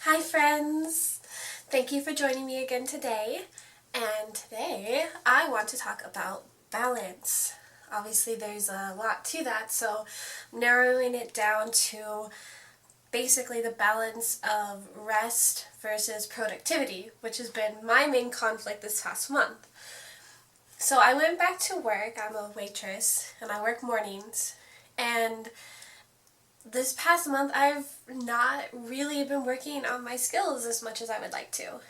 Hi friends! Thank you for joining me again today. And today I want to talk about balance. Obviously there's a lot to that, so I'm narrowing it down to basically the balance of rest versus productivity, which has been my main conflict this past month. So I went back to work. I'm a waitress and I work mornings, and this past month I've not really been working on my skills as much as I would like to,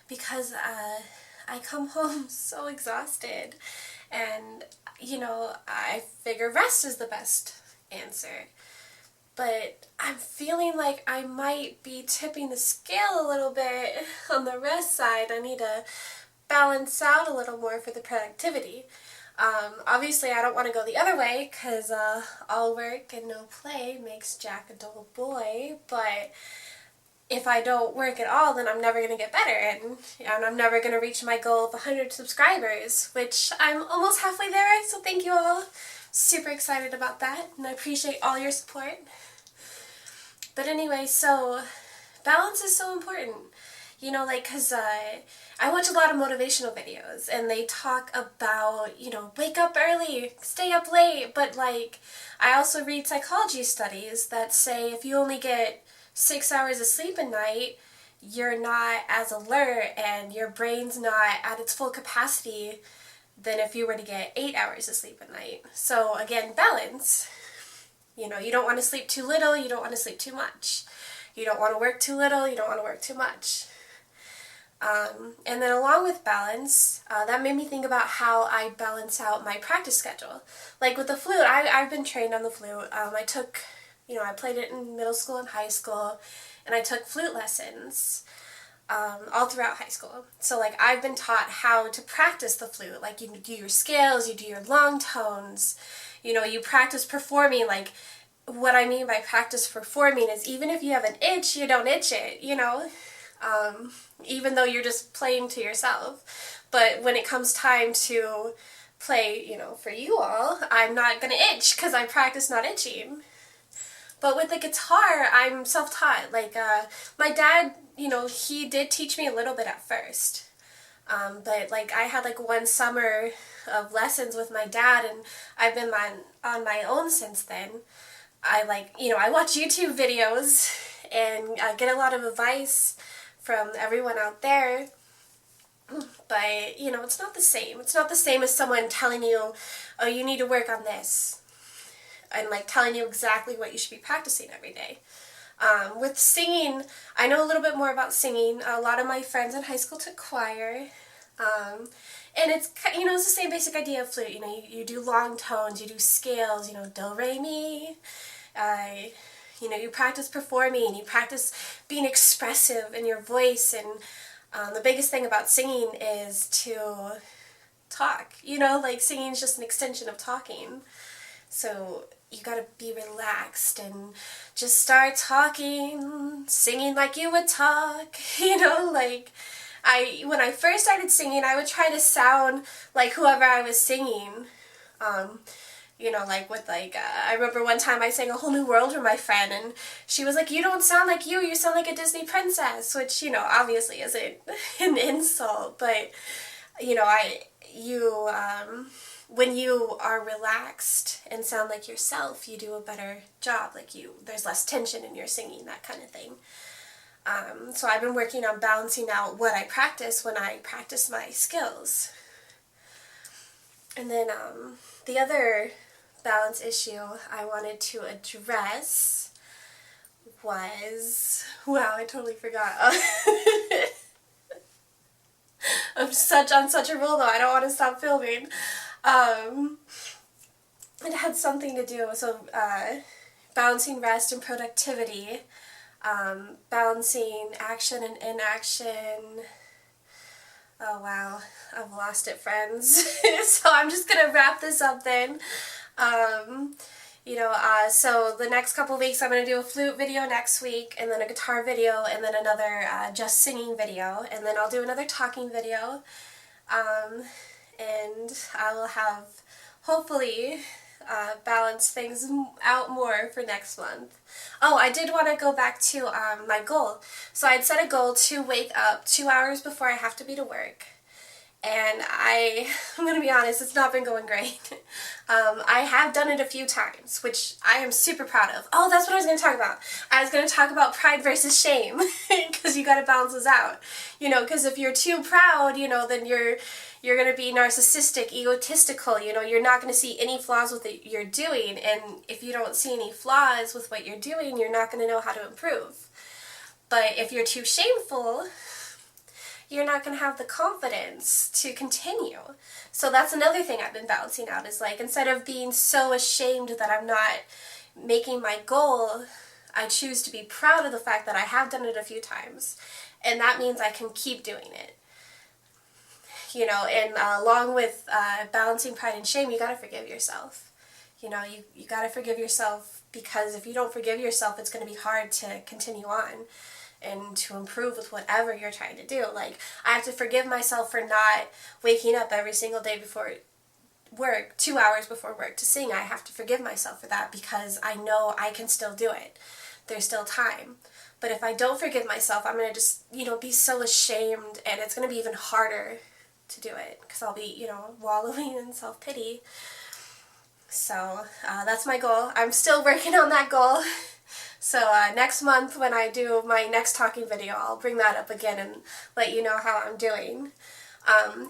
because I come home so exhausted, and I figure rest is the best answer. But I'm feeling like I might be tipping the scale a little bit on the rest side. I need to balance out a little more for the productivity. Obviously I don't want to go the other way, because all work and no play makes Jack a dull boy, but if I don't work at all, then I'm never going to get better, and I'm never going to reach my goal of 100 subscribers, which I'm almost halfway there, so thank you all. Super excited about that, and I appreciate all your support. But anyway, so balance is so important. Because I watch a lot of motivational videos, and they talk about, wake up early, stay up late, but I also read psychology studies that say if you only get 6 hours of sleep a night, you're not as alert and your brain's not at its full capacity than if you were to get 8 hours of sleep a night. So again, balance. You don't want to sleep too little, you don't want to sleep too much. You don't want to work too little, you don't want to work too much. And then along with balance, that made me think about how I balance out my practice schedule. Like with the flute, I've been trained on the flute. I played it in middle school and high school, and I took flute lessons all throughout high school. So I've been taught how to practice the flute. Like you do your scales, you do your long tones, you practice performing. What I mean by practice performing is even if you have an itch, you don't itch it, even though you're just playing to yourself. But when it comes time to play, for you all, I'm not going to itch because I practice not itching. But with the guitar, I'm self-taught. My dad, he did teach me a little bit at first. But I had one summer of lessons with my dad, and I've been on my own since then. I watch YouTube videos and get a lot of advice from everyone out there, but it's not the same. It's not the same as someone telling you, oh, you need to work on this, and telling you exactly what you should be practicing every day. With singing, I know a little bit more about singing. A lot of my friends in high school took choir, and it's it's the same basic idea of flute. You do long tones, you do scales, do, re, mi. You practice performing, you practice being expressive in your voice, and the biggest thing about singing is to talk. Singing is just an extension of talking. So you gotta be relaxed and just start talking, singing like you would talk, when I first started singing, I would try to sound like whoever I was singing. I remember one time I sang A Whole New World for my friend, and she was like, you don't sound like you sound like a Disney princess, which, obviously isn't an insult, but, when you are relaxed and sound like yourself, you do a better job, there's less tension in your singing, that kind of thing. So I've been working on balancing out what I practice when I practice my skills. And then, the other balance issue I wanted to address was, wow, I totally forgot. I'm on such a roll though, I don't want to stop filming. It had something to do with balancing rest and productivity, balancing action and inaction. Oh wow, I've lost it, friends. So I'm just gonna wrap this up then. So the next couple of weeks I'm going to do a flute video next week, and then a guitar video, and then another just singing video, and then I'll do another talking video, and I will have, hopefully, balance things out more for next month. Oh, I did want to go back to my goal. So I'd set a goal to wake up 2 hours before I have to be to work. And I'm going to be honest, it's not been going great. I have done it a few times, which I am super proud of. Oh, that's what I was going to talk about. I was going to talk about pride versus shame, because you got to balance this out. You know, because if you're too proud, you know, then you're going to be narcissistic, egotistical, you know, you're not going to see any flaws with what you're doing, and if you don't see any flaws with what you're doing, you're not going to know how to improve. But if you're too shameful, you're not going to have the confidence to continue. So that's another thing I've been balancing out, is like, instead of being so ashamed that I'm not making my goal, I choose to be proud of the fact that I have done it a few times, and that means I can keep doing it. You know, and along with balancing pride and shame, you got to forgive yourself. You know, you got to forgive yourself, because if you don't forgive yourself, it's going to be hard to continue on and to improve with whatever you're trying to do. Like, I have to forgive myself for not waking up every single day before work, 2 hours before work, to sing. I have to forgive myself for that, because I know I can still do it. There's still time. But if I don't forgive myself, I'm going to just, you know, be so ashamed, and it's going to be even harder to do it, because I'll be, you know, wallowing in self-pity. So that's my goal. I'm still working on that goal. So next month, when I do my next talking video, I'll bring that up again and let you know how I'm doing.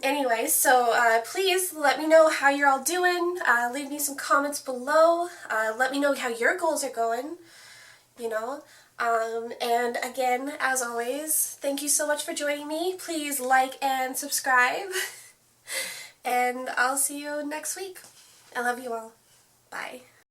Anyway, so please let me know how you're all doing. Leave me some comments below. Let me know how your goals are going, you know. And again, as always, thank you so much for joining me. Please like and subscribe. And I'll see you next week. I love you all. Bye.